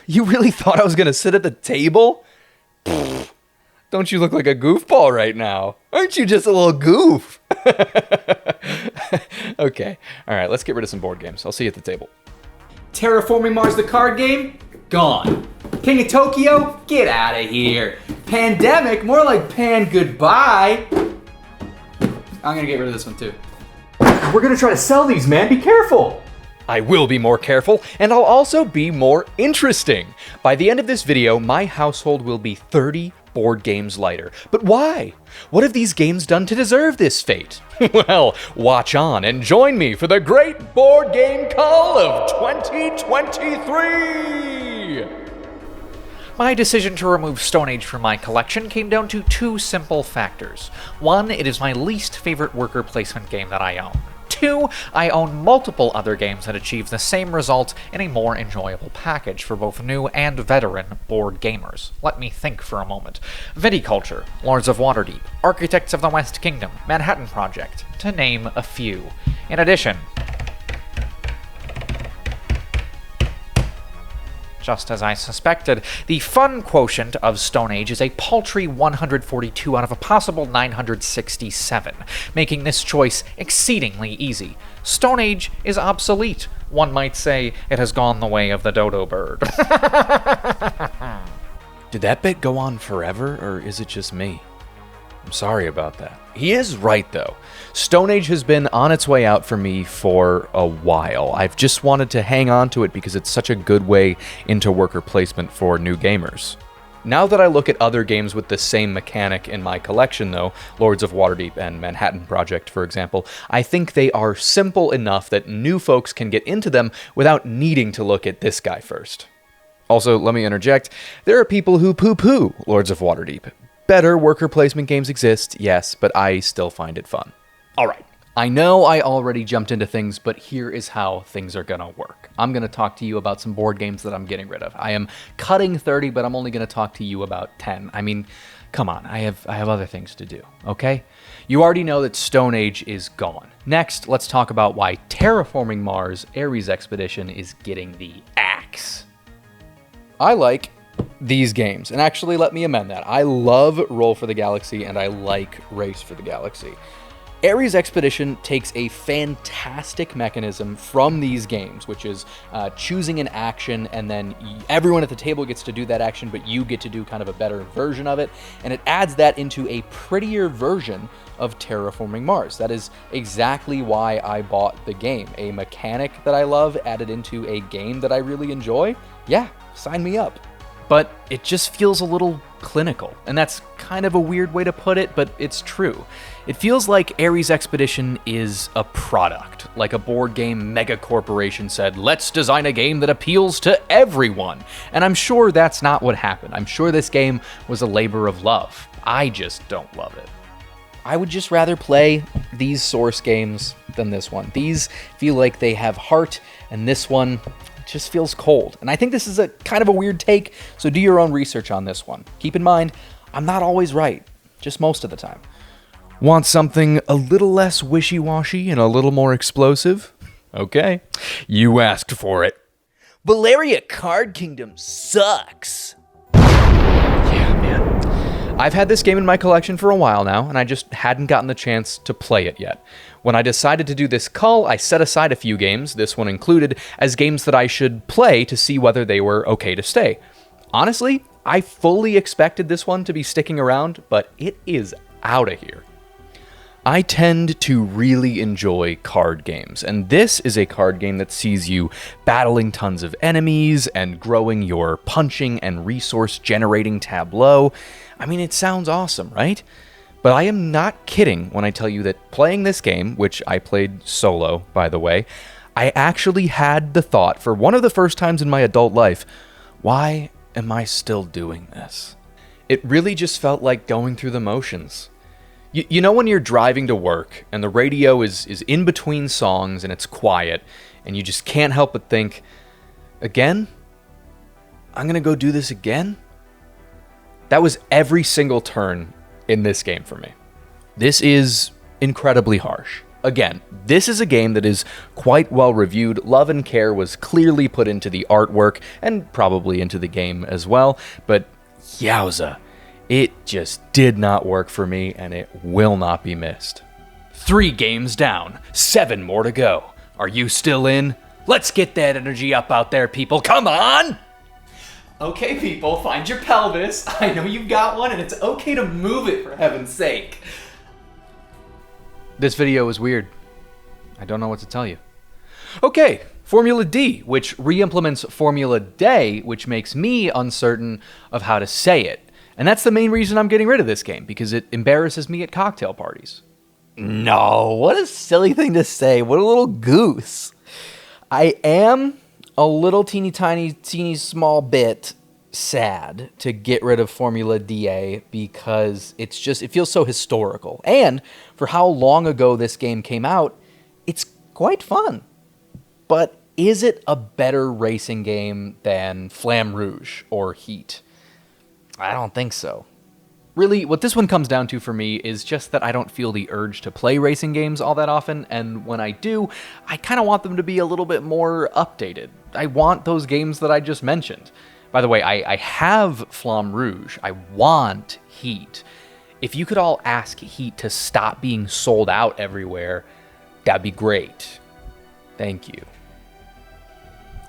You really thought I was gonna sit at the table? Pfft, don't you look like a goofball right now? Aren't you just a little goof? Okay, alright, let's get rid of some board games. I'll see you at the table. Terraforming Mars the card game? Gone. King of Tokyo? Get out of here. Pandemic? More like pan goodbye. I'm gonna get rid of this one too. We're gonna try to sell these, man. Be careful. I will be more careful, and I'll also be more interesting. By the end of this video, my household will be 30 board games lighter. But why? What have these games done to deserve this fate? Well, watch on and join me for the great board game Cull of 2023! My decision to remove Stone Age from my collection came down to two simple factors. One, it is my least favorite worker placement game that I own. Two, I own multiple other games that achieve the same result in a more enjoyable package for both new and veteran board gamers. Let me think for a moment. Viticulture, Lords of Waterdeep, Architects of the West Kingdom, Manhattan Project, to name a few. In addition, just as I suspected, the fun quotient of Stone Age is a paltry 142 out of a possible 967, making this choice exceedingly easy. Stone Age is obsolete. One might say it has gone the way of the dodo bird. Did that bit go on forever, or is it just me? I'm sorry about that. He is right, though. Stone Age has been on its way out for me for a while. I've just wanted to hang on to it because it's such a good way into worker placement for new gamers. Now that I look at other games with the same mechanic in my collection, though, Lords of Waterdeep and Manhattan Project, for example, I think they are simple enough that new folks can get into them without needing to look at this guy first. Also, let me interject, there are people who poo-poo Lords of Waterdeep. Better worker placement games exist, yes, but I still find it fun. Alright, I know I already jumped into things, but here is how things are gonna work. I'm gonna talk to you about some board games that I'm getting rid of. I am cutting 30, but I'm only gonna talk to you about 10. I mean, come on, I have other things to do, okay? You already know that Stone Age is gone. Next, let's talk about why Terraforming Mars Ares Expedition is getting the axe. I like these games, and actually let me amend that. I love Roll for the Galaxy and I like Race for the Galaxy. Ares Expedition takes a fantastic mechanism from these games, which is choosing an action, and then everyone at the table gets to do that action, but you get to do kind of a better version of it, and it adds that into a prettier version of Terraforming Mars. That is exactly why I bought the game. A mechanic that I love added into a game that I really enjoy? Yeah, sign me up. But it just feels a little clinical, and that's kind of a weird way to put it, but it's true. It feels like Ares Expedition is a product, like a board game mega corporation said, let's design a game that appeals to everyone. And I'm sure that's not what happened. I'm sure this game was a labor of love. I just don't love it. I would just rather play these Source games than this one. These feel like they have heart, and this one just feels cold. And I think this is a kind of a weird take, so do your own research on this one. Keep in mind, I'm not always right, just most of the time. Want something a little less wishy-washy and a little more explosive? Okay, you asked for it. Valeria Card Kingdom sucks. Yeah, man. I've had this game in my collection for a while now, and I just hadn't gotten the chance to play it yet. When I decided to do this cull, I set aside a few games, this one included, as games that I should play to see whether they were okay to stay. Honestly, I fully expected this one to be sticking around, but it is out of here. I tend to really enjoy card games, and this is a card game that sees you battling tons of enemies and growing your punching and resource generating tableau. I mean, it sounds awesome, right? But I am not kidding when I tell you that playing this game, which I played solo, by the way, I actually had the thought, for one of the first times in my adult life, why am I still doing this? It really just felt like going through the motions. You know when you're driving to work and the radio is in between songs and it's quiet and you just can't help but think, again? I'm gonna go do this again? That was every single turn in this game for me. This is incredibly harsh. Again, this is a game that is quite well reviewed. Love and care was clearly put into the artwork and probably into the game as well, but yowza, it just did not work for me and it will not be missed. 3 games down, 7 more to go. Are you still in? Let's get that energy up out there, people. Come on! Okay, people, find your pelvis. I know you've got one, and it's okay to move it, for heaven's sake. This video is weird. I don't know what to tell you. Okay, Formula D, which re-implements Formula Day, which makes me uncertain of how to say it. And that's the main reason I'm getting rid of this game, because it embarrasses me at cocktail parties. No, what a silly thing to say. What a little goose. I am a little teeny small bit sad to get rid of Formula DA because it feels so historical. And for how long ago this game came out, it's quite fun. But is it a better racing game than Flamme Rouge or Heat? I don't think so. Really, what this one comes down to for me is just that I don't feel the urge to play racing games all that often, and when I do, I kind of want them to be a little bit more updated. I want those games that I just mentioned. By the way, I have Flamme Rouge. I want Heat. If you could all ask Heat to stop being sold out everywhere, that'd be great. Thank you.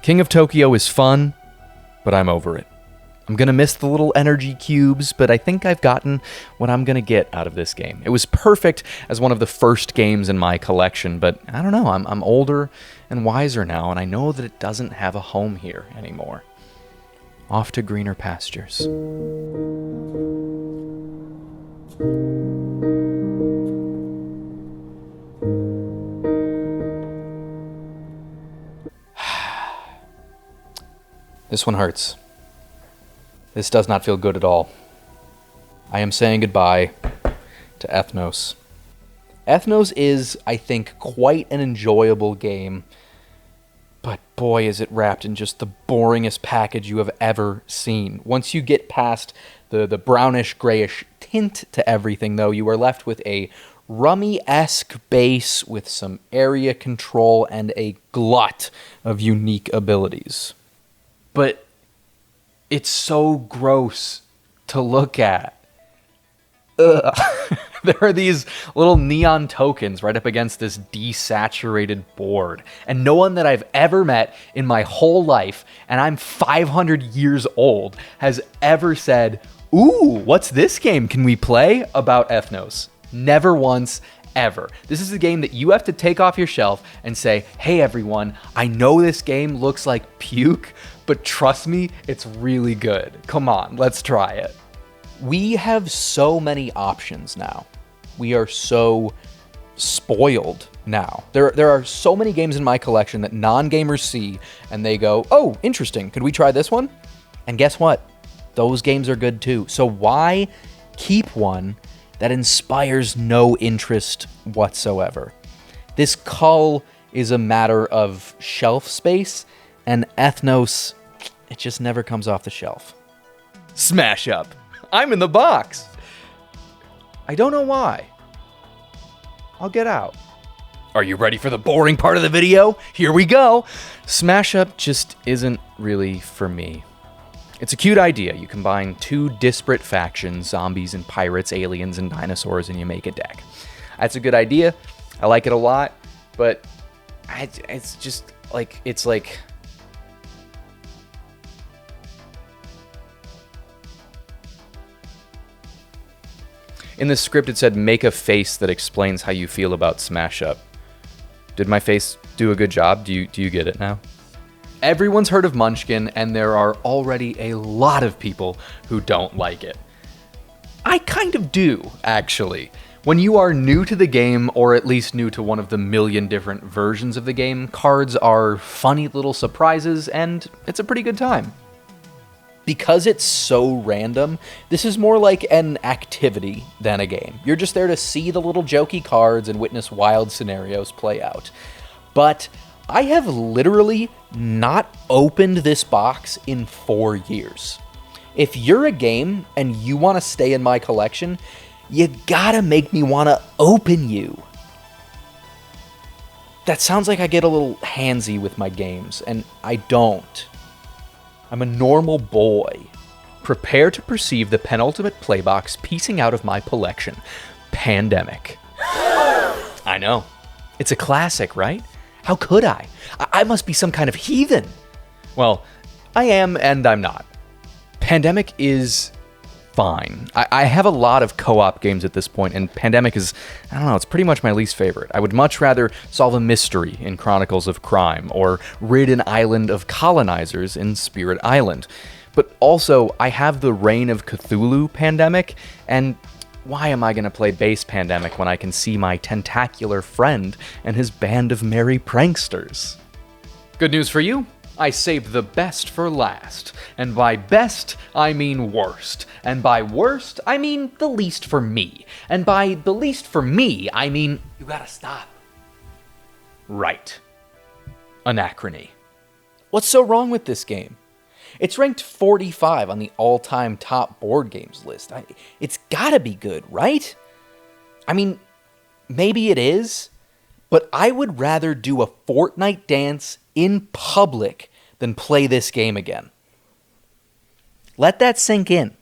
King of Tokyo is fun, but I'm over it. I'm going to miss the little energy cubes, but I think I've gotten what I'm going to get out of this game. It was perfect as one of the first games in my collection, but I don't know, I'm older and wiser now, and I know that it doesn't have a home here anymore. Off to greener pastures. This one hurts. This does not feel good at all. I am saying goodbye to Ethnos. Ethnos is, I think, quite an enjoyable game, but boy, is it wrapped in just the boringest package you have ever seen. Once you get past the brownish, grayish tint to everything, though, you are left with a rummy-esque base with some area control and a glut of unique abilities. But it's so gross to look at. Ugh. There are these little neon tokens right up against this desaturated board. And no one that I've ever met in my whole life, and I'm 500 years old, has ever said, "Ooh, what's this game? Can we play?" about Ethnos. Never once, ever. This is a game that you have to take off your shelf and say, "Hey everyone, I know this game looks like puke, but trust me, it's really good. Come on, let's try it." We have so many options now. We are so spoiled now. There are so many games in my collection that non-gamers see and they go, "Oh, interesting. Could we try this one?" And guess what? Those games are good too. So why keep one that inspires no interest whatsoever? This Cull is a matter of shelf space, and Ethnos, it just never comes off the shelf. Smash up. I'm in the box. I don't know why. I'll get out. Are you ready for the boring part of the video? Here we go. Smash Up just isn't really for me. It's a cute idea. You combine 2 disparate factions, zombies and pirates, aliens and dinosaurs, and you make a deck. That's a good idea. I like it a lot, but it's just like, it's like... In the script, it said, "Make a face that explains how you feel about Smash Up." Did my face do a good job? Do you get it now? Everyone's heard of Munchkin, and there are already a lot of people who don't like it. I kind of do, actually. When you are new to the game, or at least new to one of the million different versions of the game, cards are funny little surprises, and it's a pretty good time. Because it's so random, this is more like an activity than a game. You're just there to see the little jokey cards and witness wild scenarios play out. But I have literally not opened this box in 4 years. If you're a game and you want to stay in my collection, you gotta make me want to open you. That sounds like I get a little handsy with my games, and I don't. I'm a normal boy. Prepare to perceive the penultimate playbox piecing out of my collection. Pandemic. I know. It's a classic, right? How could I? I must be some kind of heathen. Well, I am and I'm not. Pandemic is fine. I have a lot of co-op games at this point, and Pandemic is, I don't know, it's pretty much my least favorite. I would much rather solve a mystery in Chronicles of Crime, or rid an island of colonizers in Spirit Island. But also, I have the Reign of Cthulhu Pandemic, and why am I going to play base Pandemic when I can see my tentacular friend and his band of merry pranksters? Good news for you. I saved the best for last. And by best, I mean worst. And by worst, I mean the least for me. And by the least for me, I mean... You gotta stop. Right. Anachrony. What's so wrong with this game? It's ranked 45 on the all-time top board games list. It's gotta be good, right? I mean, maybe it is, but I would rather do a Fortnite dance in public than play this game again. Let that sink in.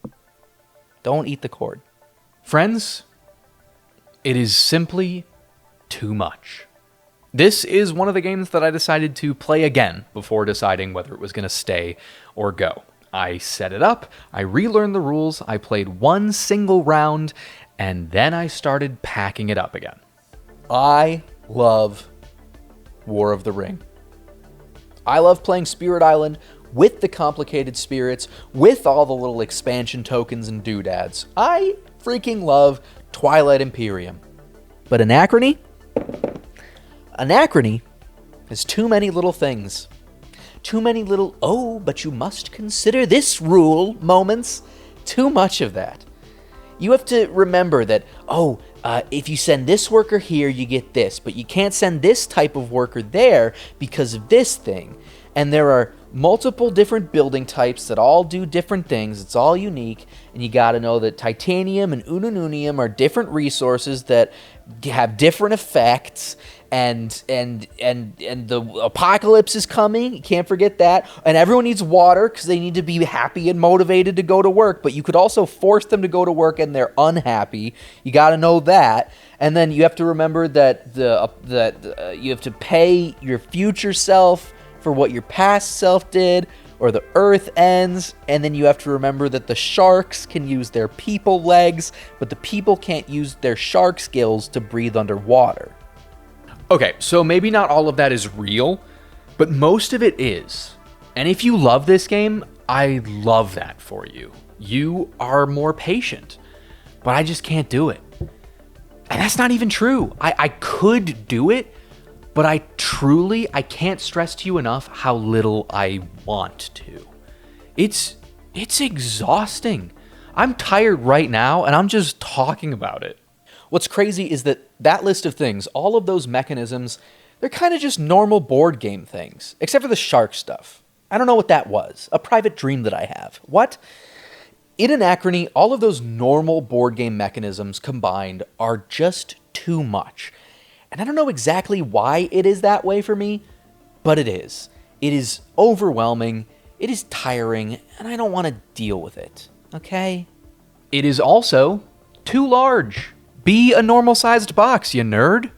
Don't eat the cord. Friends, it is simply too much. This is one of the games that I decided to play again before deciding whether it was going to stay or go. I set it up, I relearned the rules, I played one single round, and then I started packing it up again. I love War of the Ring. I love playing Spirit Island with the complicated spirits, with all the little expansion tokens and doodads. I freaking love Twilight Imperium. But Anachrony? Anachrony has too many little things. Too many little, oh, but you must consider this rule moments. Too much of that. You have to remember that, if you send this worker here, you get this, but you can't send this type of worker there because of this thing. And there are multiple different building types that all do different things. It's all unique, and you got to know that titanium and unununium are different resources that have different effects. And the apocalypse is coming. You can't forget that. And everyone needs water because they need to be happy and motivated to go to work. But you could also force them to go to work and they're unhappy. You got to know that. And then you have to remember that you have to pay your future self for what your past self did, or the earth ends. And then you have to remember that the sharks can use their people legs, but the people can't use their shark skills to breathe underwater. Okay, so maybe not all of that is real, but most of it is. And if you love this game, I love that for you. You are more patient, but I just can't do it. And that's not even true. I could do it, but I can't stress to you enough how little I want to. It's exhausting. I'm tired right now, and I'm just talking about it. What's crazy is that list of things, all of those mechanisms, they're kind of just normal board game things, except for the shark stuff. I don't know what that was. A private dream that I have. What? In Anachrony, all of those normal board game mechanisms combined are just too much. And I don't know exactly why it is that way for me, but it is. It is overwhelming, it is tiring, and I don't want to deal with it. Okay? It is also too large. Be a normal-sized box, you nerd.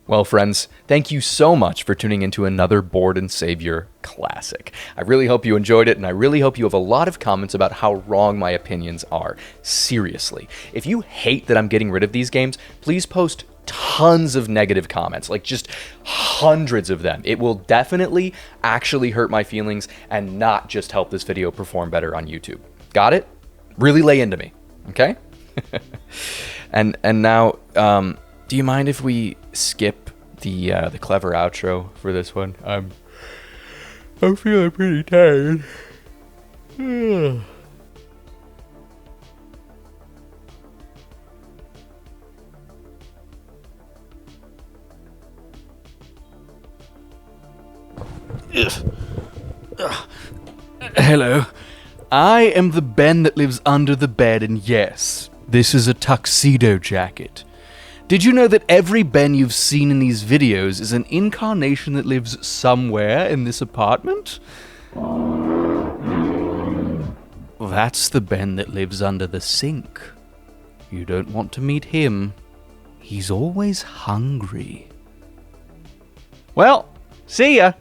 Well, friends, thank you so much for tuning into another Board and Savior classic. I really hope you enjoyed it, and I really hope you have a lot of comments about how wrong my opinions are. Seriously. If you hate that I'm getting rid of these games, please post tons of negative comments, like just hundreds of them. It will definitely actually hurt my feelings and not just help this video perform better on YouTube. Got it? Really lay into me, okay? And now, do you mind if we skip the clever outro for this one? I'm feeling pretty tired. Hello. I am the Ben that lives under the bed, and yes, this is a tuxedo jacket. Did you know that every Ben you've seen in these videos is an incarnation that lives somewhere in this apartment? That's the Ben that lives under the sink. You don't want to meet him. He's always hungry. Well, see ya!